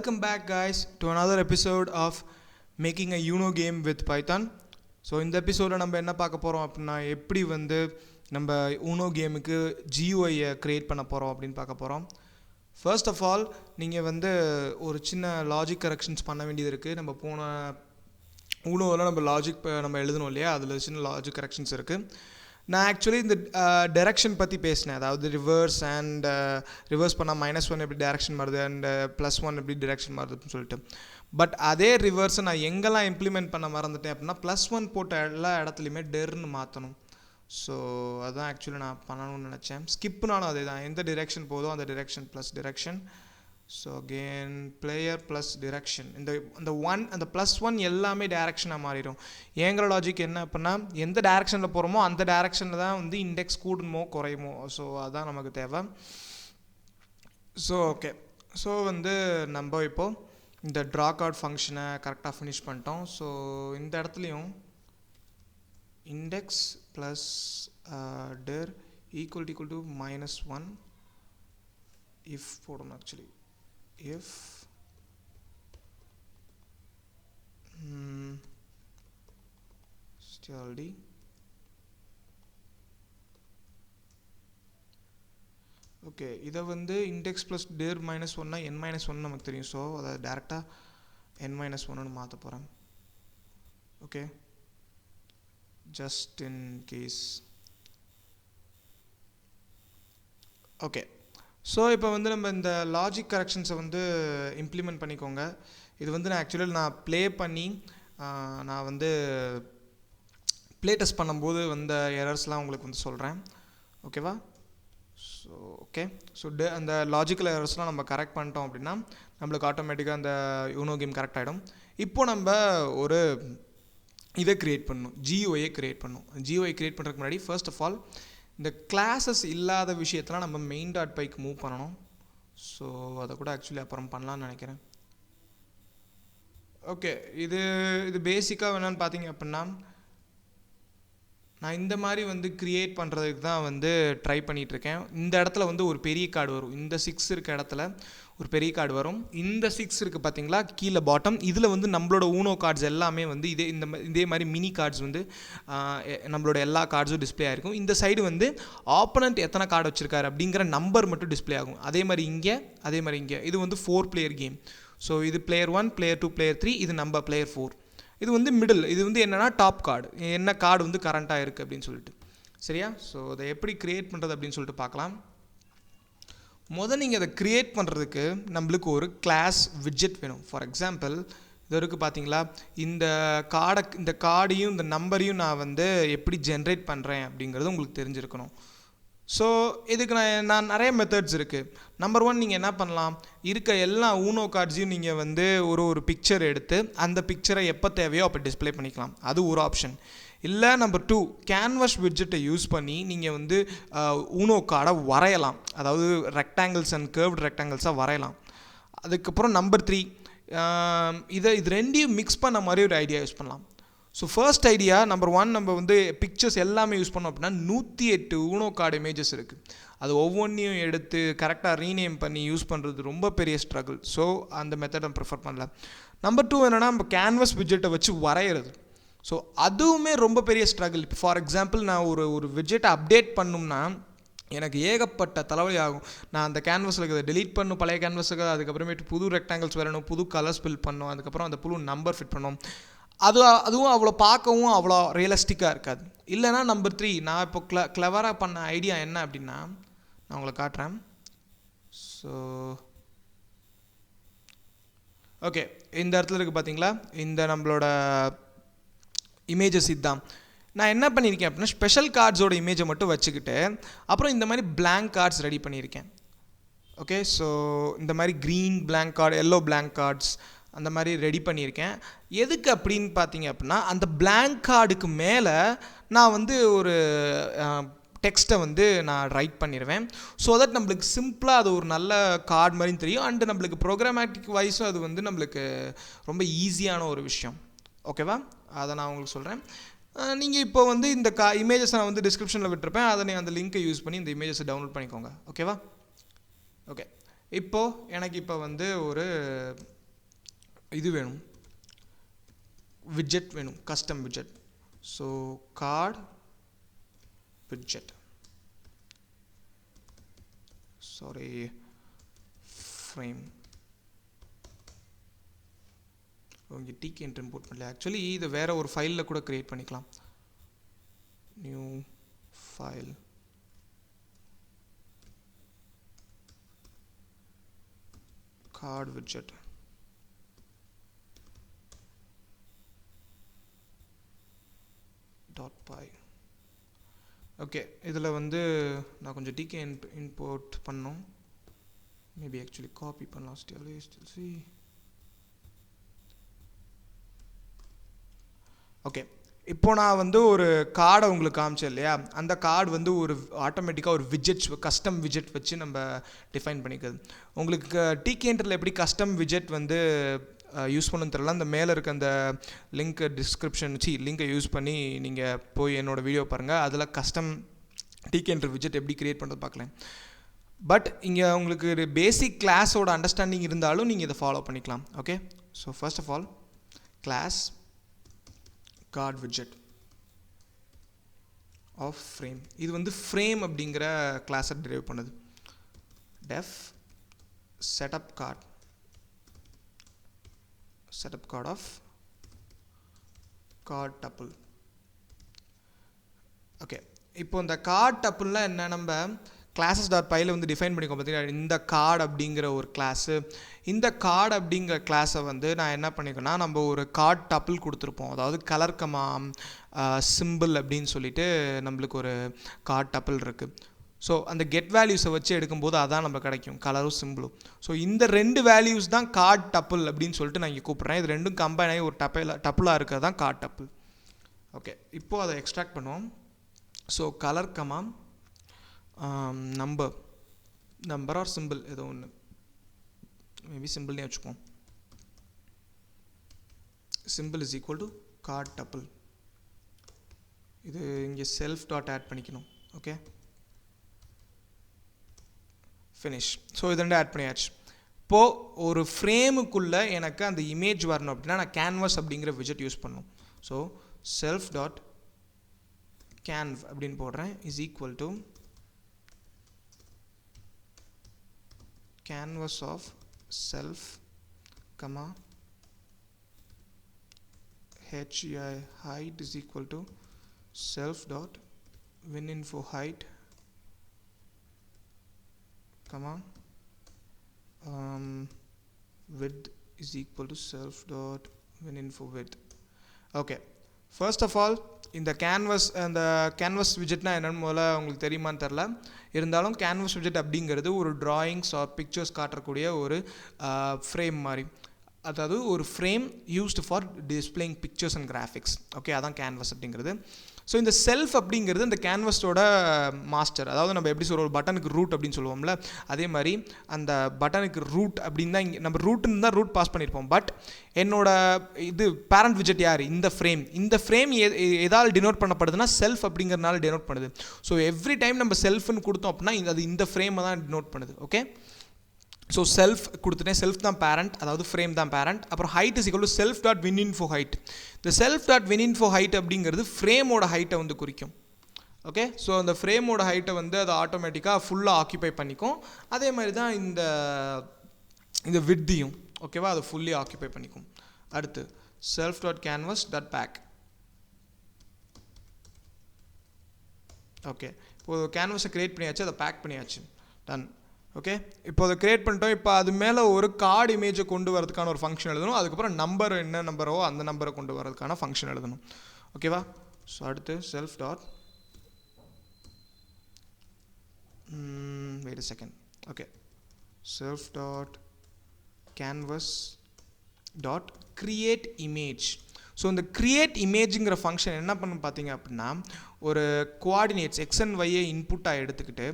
Welcome back guys to another episode of making a Uno game with Python. So இந்த எபிசோடில் நம்ம என்ன பார்க்க போகிறோம் அப்படின்னா எப்படி வந்து நம்ம ஊனோ கேமுக்கு ஜியூஐயை க்ரியேட் பண்ண போகிறோம் அப்படின்னு பார்க்க போகிறோம். ஃபர்ஸ்ட் ஆஃப் ஆல் நீங்கள் வந்து ஒரு சின்ன லாஜிக் கரெக்ஷன்ஸ் பண்ண வேண்டியது இருக்குது. நம்ம போன ஊனோவில் நம்ம லாஜிக் நம்ம எழுதணும் இல்லையா, அதில் சின்ன லாஜிக் கரெக்ஷன்ஸ் இருக்குது. நான் ஆக்சுவலி இந்த டைரக்ஷன் பற்றி பேசினேன், அதாவது ரிவர்ஸ் அண்ட் ரிவர்ஸ் பண்ணால் -1 எப்படி டைரக்ஷன் மாறுது அண்ட் +1 எப்படி டைரக்ஷன் மாறுது அப்படின்னு சொல்லிட்டு. பட் அதே ரிவர்ஸை நான் எங்கெல்லாம் இம்ப்ளிமெண்ட் பண்ண மறந்துட்டேன் அப்படின்னா +1 போட்ட எல்லா இடத்துலையுமே டெர்னு மாற்றணும். ஸோ அதுதான் ஆக்சுவலி நான் பண்ணணும்னு நினச்சேன். ஸ்கிப்னாலும் அதே தான், எந்த டிரெக்ஷன் போதோ அந்த direction plus direction. So again player plus direction, இந்த அந்த +1 எல்லாமே டைரக்ஷனாக மாறிடும். எங்களோட லாஜிக் என்ன அப்படின்னா எந்த டைரக்ஷனில் போகிறோமோ அந்த டைரக்ஷனில் தான் வந்து இண்டெக்ஸ் கூடுமோ குறையுமோ. ஸோ அதுதான் நமக்கு தேவை. ஸோ ஓகே, ஸோ வந்து நம்ம இப்போது இந்த ட்ரா கார்ட் ஃபங்க்ஷனை கரெக்டாக ஃபினிஷ் பண்ணிட்டோம். ஸோ இந்த இடத்துலையும் index plus der equal to -1 if போடணும். ஆக்சுவலி if std ஓகே, இதை வந்து இண்டெக்ஸ் ப்ளஸ் டெர் -1னா n-1 நமக்கு தெரியும். ஸோ அதை டேரெக்டாக n-1ன்னு மாற்ற போகிறேன். Okay, just in case. Okay, so இப்போ வந்து நம்ம இந்த லாஜிக் கரெக்ஷன்ஸை வந்து இம்ப்ளிமெண்ட் பண்ணிக்கோங்க. இது வந்து நான் ஆக்சுவலி ப்ளே பண்ணி நான் வந்து ப்ளே டெஸ்ட் பண்ணும்போது வந்த எரர்ஸ்லாம் உங்களுக்கு வந்து சொல்கிறேன். ஓகேவா? ஸோ ஓகே, ஸோ அந்த லாஜிக்கல் எரர்ஸ்லாம் நம்ம கரெக்ட் பண்ணிட்டோம் அப்படின்னா நம்மளுக்கு ஆட்டோமேட்டிக்காக அந்த யூனோ கேம் கரெக்ட் ஆகிடும். இப்போது நம்ம ஒரு இதை க்ரியேட் பண்ணணும், ஜியூஐயை க்ரியேட் பண்ணணும். ஜியூஐ க்ரியேட் பண்ணுறதுக்கு முன்னாடி ஃபர்ஸ்ட் ஆஃப் ஆல் இந்த கிளாஸஸ் இல்லாத விஷயத்தெலாம் நம்ம main.pyக்கு மூவ் பண்ணணும். ஸோ அதை கூட ஆக்சுவலி அப்புறம் பண்ணலான்னு நினைக்கிறேன். ஓகே, இது பேசிக்காக என்னென்னு பார்த்தீங்க அப்படின்னா நான் இந்த மாதிரி வந்து க்ரியேட் பண்ணுறதுக்கு தான் வந்து ட்ரை பண்ணிகிட்ருக்கேன். இந்த இடத்துல வந்து ஒரு பெரிய கார்டு வரும், இந்த 6 இருக்க இடத்துல ஒரு பெரிய கார்டு வரும். இந்த 6 இருக்குது பார்த்தீங்களா கீழே பாட்டம், இதில் வந்து நம்மளோட ஊனோ கார்ட்ஸ் எல்லாமே வந்து இதே மாதிரி மினி கார்ட்ஸ் வந்து நம்மளோட எல்லா கார்ட்ஸும் டிஸ்பிளே ஆகிருக்கும். இந்த சைடு வந்து ஆப்போனண்ட் எத்தனை கார்டு வச்சுருக்காரு அப்படிங்கிற நம்பர் மட்டும் டிஸ்பிளே ஆகும். அதே மாதிரி இங்கே இது வந்து 4 பிளேயர் கேம். ஸோ இது பிளேயர் 1, பிளேயர் 2, பிளேயர் 3, இது நம்ம பிளேயர் 4. இது வந்து மிடில், இது வந்து என்னென்னா டாப் கார்டு, என்ன கார்டு வந்து கரண்ட்டாக இருக்குது அப்படின்னு சொல்லிட்டு. சரியா? ஸோ அதை எப்படி க்ரியேட் பண்ணுறது அப்படின்னு சொல்லிட்டு பார்க்கலாம். நீங்கள் அதை க்ரியேட் பண்ணுறதுக்கு நம்மளுக்கு ஒரு கிளாஸ் விட்ஜெட் வேணும். ஃபார் எக்ஸாம்பிள் இது இருக்குது பார்த்தீங்களா, இந்த கார்டையும் இந்த நம்பரையும் நான் வந்து எப்படி ஜென்ரேட் பண்ணுறேன் அப்படிங்கிறது உங்களுக்கு தெரிஞ்சிருக்கணும். ஸோ இதுக்கு நான் நிறைய மெத்தட்ஸ் இருக்குது. நம்பர் 1, நீங்கள் என்ன பண்ணலாம், இருக்க எல்லா ஊனோ கார்ட்ஸையும் நீங்கள் வந்து ஒரு பிக்சர் எடுத்து அந்த பிக்சரை எப்போ தேவையோ அப்போ டிஸ்பிளே பண்ணிக்கலாம். அது ஒரு ஆப்ஷன். இல்லை நம்பர் 2, கேன்வாஸ் விட்ஜெட்டை யூஸ் பண்ணி நீங்கள் வந்து ஊனோ கார்டை வரையலாம், அதாவது ரெக்டாங்கிள்ஸ் அண்ட் கர்வ்டு ரெக்டாங்கிள்ஸாக வரையலாம். அதுக்கப்புறம் நம்பர் 3, இது ரெண்டையும் மிக்ஸ் பண்ண மாதிரி ஒரு ஐடியா யூஸ் பண்ணலாம். ஸோ ஃபர்ஸ்ட் ஐடியா நம்பர் 1, நம்ம வந்து பிக்சர்ஸ் எல்லாமே யூஸ் பண்ணோம் அப்படின்னா 108 ஊனோ கார்டு இமேஜஸ் இருக்குது. அது ஒவ்வொன்றையும் எடுத்து கரெக்டாக ரீநேம் பண்ணி யூஸ் பண்ணுறது ரொம்ப பெரிய ஸ்ட்ரகிள். ஸோ அந்த மெத்தட் நான் ப்ரிஃபர் பண்ணல. நம்பர் 2 என்னென்னா நம்ம கேன்வாஸ் விட்ஜெட்டை வச்சு வரைகிறது. ஸோ அதுவுமே ரொம்ப பெரிய ஸ்ட்ரகிள். இப்போ ஃபார் எக்ஸாம்பிள் நான் ஒரு விட்ஜெட்டை அப்டேட் பண்ணணும்னா எனக்கு ஏகப்பட்ட தலைவலி ஆகும். நான் அந்த கேன்வாஸில் இருக்கிறத டெலீட் பண்ணணும், பழைய கேன்வாஸுக்கு, அதுக்கப்புறமேட்டு புது ரெக்டாங்கிள்ஸ் வரணும், புது கலர்ஸ் ஃபில் பண்ணணும், அதுக்கப்புறம் அந்த புது நம்பர் ஃபிட் பண்ணணும். அதுவும் அவ்வளோ பார்க்கவும் அவ்வளோ ரியலிஸ்டிக்காக இருக்காது. இல்லைனா நம்பர் 3, நான் இப்போ கிளவராக பண்ண ஐடியா என்ன அப்படின்னா நான் உங்களுக்கு காட்டுறேன். ஸோ ஓகே, இந்த இடத்துல இருக்குது பார்த்தீங்களா, இந்த நம்மளோட இமேஜஸ் இதுதான். நான் என்ன பண்ணியிருக்கேன் அப்படின்னா ஸ்பெஷல் கார்ட்ஸோட இமேஜை மட்டும் வச்சுக்கிட்டு அப்புறம் இந்த மாதிரி blank கார்ட்ஸ் ரெடி பண்ணியிருக்கேன். ஓகே, ஸோ இந்த மாதிரி green blank card, yellow blank cards அந்த மாதிரி ரெடி பண்ணியிருக்கேன். எதுக்கு அப்படின்னு பார்த்தீங்க அப்படின்னா அந்த blank கார்டுக்கு மேலே நான் வந்து ஒரு டெக்ஸ்ட்டை வந்து நான் ரைட் பண்ணிடுவேன். ஸோ தட் நம்மளுக்கு சிம்பிளாக அது ஒரு நல்ல கார்டு மாதிரியும் தெரியும். அண்டு நம்மளுக்கு ப்ரோக்ராமேட்டிக் வைஸும் அது வந்து நம்மளுக்கு ரொம்ப ஈஸியான ஒரு விஷயம். ஓகேவா? அதை நான் உங்களுக்கு சொல்கிறேன். நீங்கள் இப்போ வந்து இந்த இமேஜஸை நான் வந்து டிஸ்கிரிப்ஷனில் விட்டுருப்பேன், அதை நீங்கள் அந்த லிங்க்கை யூஸ் பண்ணி இந்த இமேஜஸை டவுன்லோட் பண்ணிக்கோங்க. ஓகேவா? ஓகே, இப்போது எனக்கு இப்போ வந்து ஒரு இது வேணும், widget வேணும், custom widget. So card widget, sorry, frame. இங்கே டிகே என்ட்ரி இம்போர்ட் பண்ணல. ஆக்சுவலி இதை வேற ஒரு ஃபைலில் கூட கிரியேட் பண்ணிக்கலாம். New file, card widget. .py. Okay, இதில் வந்து நான் கொஞ்சம் டிகே இம்போர்ட் பண்ணோம். மேபி ஆக்சுவலி காப்பி பண்ணலாம். Still C. ஓகே, இப்போ நான் வந்து ஒரு கார்டை உங்களுக்கு காமிச்சேன் இல்லையா, அந்த கார்டு வந்து ஒரு ஆட்டோமேட்டிக்காக ஒரு விஜெட்ஸ், கஸ்டம் விஜெட் வச்சு நம்ம டிஃபைன் பண்ணிக்கிறது. உங்களுக்கு டிகே என்ட்ரியில் எப்படி கஸ்டம் விஜெட் வந்து யூஸ் பண்ணணும்னு தெரியல, அந்த மேலே இருக்க அந்த லிங்க்கை லிங்கை யூஸ் பண்ணி நீங்கள் போய் என்னோடய வீடியோ பாருங்கள். அதில் கஸ்டம் டிகே என்ட்ரி விஜெட் எப்படி க்ரியேட் பண்ணுறது பார்க்கலாம். பட் இங்கே உங்களுக்கு ஒரு பேசிக் கிளாஸோட அண்டர்ஸ்டாண்டிங் இருந்தாலும் நீங்கள் இதை ஃபாலோ பண்ணிக்கலாம். Okay, so first of all class card widget of frame. இது வந்து frame அப்படிங்கிற கிளாஸை டிரைவ் பண்ணுது. def setup card of card tuple. Okay, இப்போ இந்த card tuple என்ன நம்ம classes.pyல வந்து டிஃபைன் பண்ணிக்கோ பார்த்தீங்கன்னா, இந்த கார்டு அப்படிங்கிற ஒரு கிளாஸு, இந்த கார்டு அப்படிங்கிற கிளாஸை வந்து நான் என்ன பண்ணிக்கோன்னா, நம்ம ஒரு கார்டு டப்பிள் கொடுத்துருப்போம். அதாவது கலர் கமா சிம்பிள் அப்படின்னு சொல்லிட்டு நம்மளுக்கு ஒரு கார்டு டப்பிள் இருக்குது. ஸோ அந்த கெட் வேல்யூஸை வச்சு எடுக்கும்போது அதான் நம்ம கிடைக்கும், கலரும் சிம்பிளும். ஸோ இந்த ரெண்டு வேல்யூஸ் தான் கார்டு டப்பிள் அப்படின்னு சொல்லிட்டு நான் இங்கே கூப்பிட்றேன். இது ரெண்டும் கம்பைன் ஆகி ஒரு டப்பிளாக இருக்கிறது தான் கார்டு டப்பிள். ஓகே, இப்போது அதை எக்ஸ்ட்ராக்ட் பண்ணுவோம். So colour comma number or simple ஏதோ ஒன்று, மேபி சிம்பிள்னே வச்சுப்போம். Simple is equal to card tuple. இது இங்கே செல்ஃப் டாட் ஆட் பண்ணிக்கணும். Okay, finish. ஸோ இது ரெண்டு ஆட் பண்ணியாச்சு. இப்போது ஒரு ஃப்ரேமுக்குள்ளே எனக்கு அந்த இமேஜ் வரணும் அப்படின்னா நான் கேன்வாஸ் அப்படிங்கிற விஜெட் யூஸ் பண்ணணும். ஸோ செல்ஃப் டாட் கேன்வ் அப்படின்னு போடுறேன், is equal to canvas of self comma height is equal to self dot wininfo height comma width is equal to self dot wininfo width. Okay, first of all இந்த canvas விஜெட்னா என்னென்னு முதல்ல உங்களுக்கு தெரியுமான்னு தெரில, இருந்தாலும் canvas விஜெட் அப்படிங்கிறது ஒரு டிராயிங்ஸ் ஆர் பிக்சர்ஸ் காட்டக்கூடிய ஒரு ஃப்ரேம் மாதிரி. அதாவது ஒரு frame used for displaying pictures and graphics. Okay, அதான் கேன்வஸ் அப்படிங்கிறது. ஸோ இந்த செல்ஃப் அப்படிங்கிறது இந்த கேன்வஸோட மாஸ்டர். அதாவது நம்ம எப்படி சொல்கிறோம், ஒரு பட்டனுக்கு ரூட் அப்படின்னு சொல்லுவோம்ல, அதே மாதிரி அந்த பட்டனுக்கு ரூட் அப்படின்னு தான் இங்கே நம்ம ரூட்டுன்னு தான் ரூட் பாஸ் பண்ணியிருப்போம். பட் என்னோட இது பேரண்ட் விஜெட் யார், இந்த ஃப்ரேம். இந்த ஃப்ரேம் எதால் டினோட் பண்ணப்படுதுன்னா செல்ஃப் அப்படிங்கிறதுனால டினோட் பண்ணுது. ஸோ எவ்ரி டைம் நம்ம செல்ஃப்னு கொடுத்தோம் அப்படின்னா அது இந்த ஃப்ரேமை தான் டினோட் பண்ணுது. ஓகே, ஸோ செல்ஃப் கொடுத்துட்டேன், செல்ஃப் தான் பேரண்ட், அதாவது ஃப்ரேம் தான் பேரண்ட். அப்புறம் height is equal to self dot winfo height. இந்த செல்ஃப் டாட் வின்இன்ஃபோ ஹைட் அப்படிங்கிறது ஃப்ரேமோட ஹைட்டை வந்து குறிக்கும். ஓகே, ஸோ அந்த ஃப்ரேமோட ஹைட்டை வந்து அது ஆட்டோமேட்டிக்காக ஃபுல்லாக ஆக்கியபை பண்ணிக்கும். அதே மாதிரி தான் இந்த விட்தியும், ஓகேவா, அதை ஃபுல்லி ஆக்கியபை பண்ணிக்கும். அடுத்து self dot canvas dot pack. Okay, இப்போது கேன்வஸை க்ரியேட் பண்ணியாச்சு, அதை பேக் பண்ணியாச்சு, டன். ஓகே, இப்போ அதை க்ரியேட் பண்ணிட்டோம். இப்போ அது மேலே ஒரு கார்டு இமேஜை கொண்டு வரதுக்கான ஒரு ஃபங்க்ஷன் எழுதணும். அதுக்கப்புறம் நம்பர் என்ன நம்பரோ அந்த நம்பரை கொண்டு வரதுக்கான ஃபங்க்ஷன் எழுதணும். ஓகேவா, ஸோ அடுத்து self dot wait a second. Okay, self dot canvas dot create image. So இந்த கிரியேட் இமேஜுங்கிற ஃபங்க்ஷன் என்ன பண்ணணும் பார்த்தீங்க அப்படின்னா, ஒரு கோஆர்டினேட்ஸ் எக்ஸ் அண்ட் ஒய்யை இன்புட்டாக எடுத்துக்கிட்டு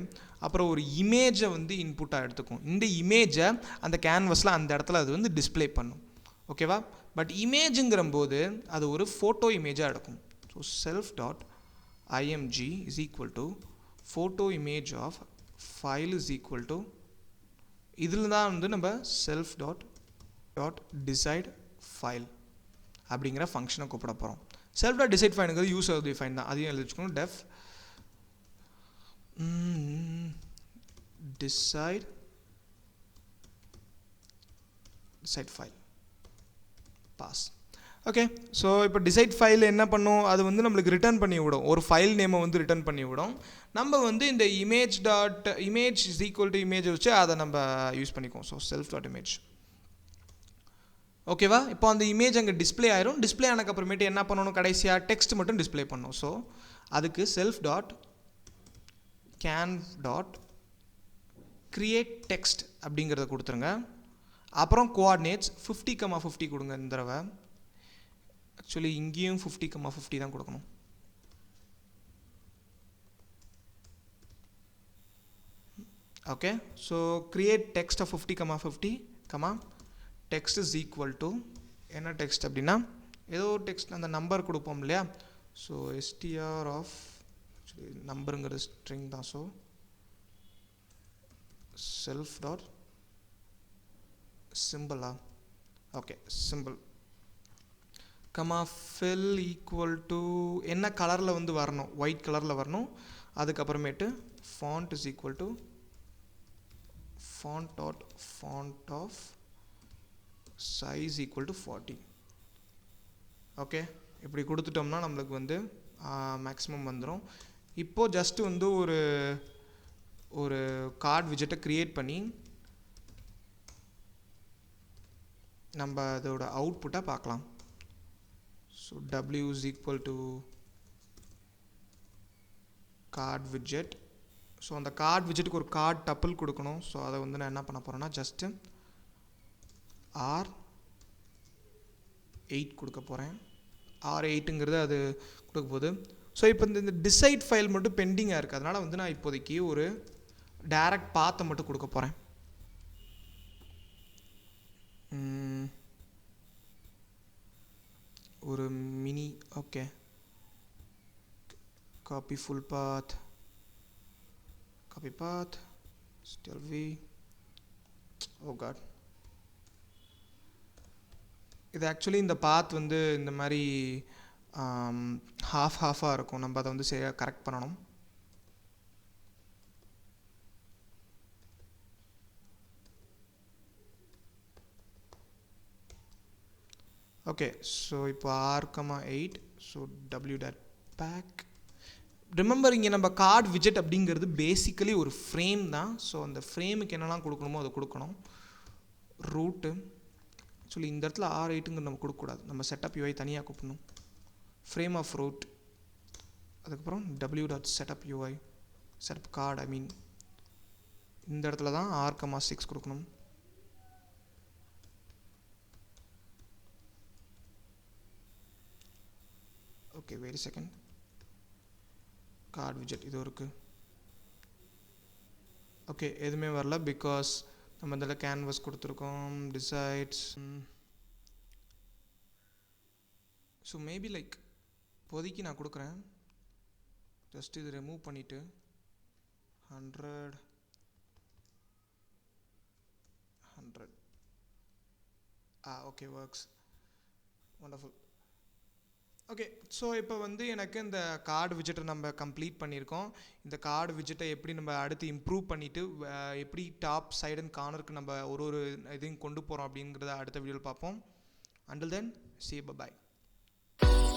அப்புறம் ஒரு இமேஜை வந்து இன்புட்டாக எடுத்துக்கும். இந்த இமேஜை அந்த கேன்வஸில் அந்த இடத்துல அது வந்து டிஸ்பிளே பண்ணும். ஓகேவா, பட் இமேஜுங்கிற போது அது ஒரு ஃபோட்டோ இமேஜாக எடுக்கும். So self dot IMG is equal to photo image of file is equal to, இதில் தான் வந்து நம்ம செல்ஃப் டாட் டிசைட் ஃபைல் அப்படிங்கிற ஃபங்க்ஷனை கூப்பிட போகிறோம். செல்ஃப் டாட் டிசைட் ஃபைலுங்கிறது யூசர் டிஃபைன் தான், அதையும் எழுதி வச்சுக்கணும். Def decide file pass. Okay, so இப்போ டிசைட் ஃபைல் என்ன பண்ணும், அது வந்து நம்மளுக்கு ரிட்டர்ன் பண்ணி விடும், ஒரு ஃபைல் நேமை வந்து ரிட்டர்ன் பண்ணி விடும். நம்ம வந்து இந்த image is equal to image வச்சு அதை நம்ம யூஸ் பண்ணிக்குவோம். So self dot image. ஓகேவா, இப்போ அந்த இமேஜ் அங்கே டிஸ்பிளே ஆயிரும். டிஸ்பிளே ஆனதுக்கப்புறமேட்டு என்ன பண்ணணும், கடைசியாக டெக்ஸ்ட் மட்டும் டிஸ்பிளே பண்ணணும். ஸோ அதுக்கு self dot can dot create text அப்படிங்கிறத கொடுத்துருங்க. அப்புறம் கோஆர்டினேட்ஸ் 50,50 கொடுங்க. இந்த தடவை ஆக்சுவலி இங்கேயும் 50,50 தான் கொடுக்கணும். Okay, so create text of 50,50 text is equal to என்ன டெக்ஸ்ட் அப்படின்னா ஏதோ டெக்ஸ்ட் அந்த நம்பர் கொடுப்போம் இல்லையா. ஸோ str ஆஃப் நம்பருங்கிறது ஸ்ட்ரிங் தான். ஸோ செல்ஃப் டாட் சிம்பிளா, okay simple fill equal to என்ன கலரில் வந்து வரணும், ஒயிட் கலரில் வரணும். அதுக்கப்புறமேட்டு font is equal to font of size equal to 40. Okay, இப்படி கொடுத்துட்டோம்னா நம்மளுக்கு வந்து மேக்ஸிமம் வந்துடும். இப்போது ஜஸ்ட்டு வந்து ஒரு கார்ட் விஜெட்டை க்ரியேட் பண்ணி நம்ம அதோட அவுட்புட்டாக பார்க்கலாம். So w is equal to card widget. So அந்த கார்ட் விஜெட்டுக்கு ஒரு கார்ட் டப்பிள் கொடுக்கணும். ஸோ அதை வந்து நான் என்ன பண்ண போகிறேன்னா ஜஸ்ட்டு R8 கொடுக்க போகிறேன். R8ங்கிறது அது கொடுக்க போகுது. ஸோ இப்போ இந்த டிசைட் ஃபைல் மட்டும் பெண்டிங்காக இருக்குது. அதனால் வந்து நான் இப்போதைக்கு ஒரு டைரக்ட் பாத்தை மட்டும் கொடுக்க போகிறேன். ஒரு மினி, ஓகே, காப்பி ஃபுல் பாத், still v, oh god, இது ஆக்சுவலி இந்த பாத் வந்து இந்த மாதிரி ஹாஃபாக இருக்கும். நம்ம அதை வந்து சரியாக கரெக்ட் பண்ணணும். ஓகே, ஸோ இப்போ R8, ஸோ w.back. ரிமெம்பர், இங்கே நம்ம கார்ட் விஜெட் அப்படிங்கிறது பேசிக்கலி ஒரு ஃப்ரேம் தான். ஸோ அந்த ஃப்ரேமுக்கு என்னெல்லாம் கொடுக்கணுமோ அதை கொடுக்கணும். ரூட்டு ஆக்சுவலி இந்த இடத்துல R8ங்கிறது நம்ம கொடுக்கக்கூடாது, நம்ம செட்டப் UI தனியாக கூப்பிடணும். ஃப்ரேம் ஆஃப் ரூட், அதுக்கப்புறம் w.setup UI, செட்டப் கார்டு, இந்த இடத்துல தான் R6 கொடுக்கணும். Okay, wait a second. Card விஜெட் இது இருக்குது. ஓகே, எதுவுமே வரல பிகாஸ் நம்ம இதில் கேன்வஸ் கொடுத்துருக்கோம். டிசைட்ஸ், ஸோ மேபி லைக் இப்போதைக்கு நான் கொடுக்குறேன். ஜஸ்ட் இது ரிமூவ் பண்ணிவிட்டு 100 okay, works, wonderful. Okay, so இப்போ வந்து எனக்கு இந்த கார்டு விஜெட்டை நம்ம கம்ப்ளீட் பண்ணியிருக்கோம். இந்த கார்டு விஜெட்டை எப்படி நம்ம அடுத்து இம்ப்ரூவ் பண்ணிவிட்டு எப்படி டாப் சைடு அண்ட் கார்னருக்கு நம்ம ஒரு இதையும் கொண்டு போகிறோம் அப்படிங்கிறத அடுத்த வீடியோவில் பார்ப்போம். Until then, see you, bye-bye.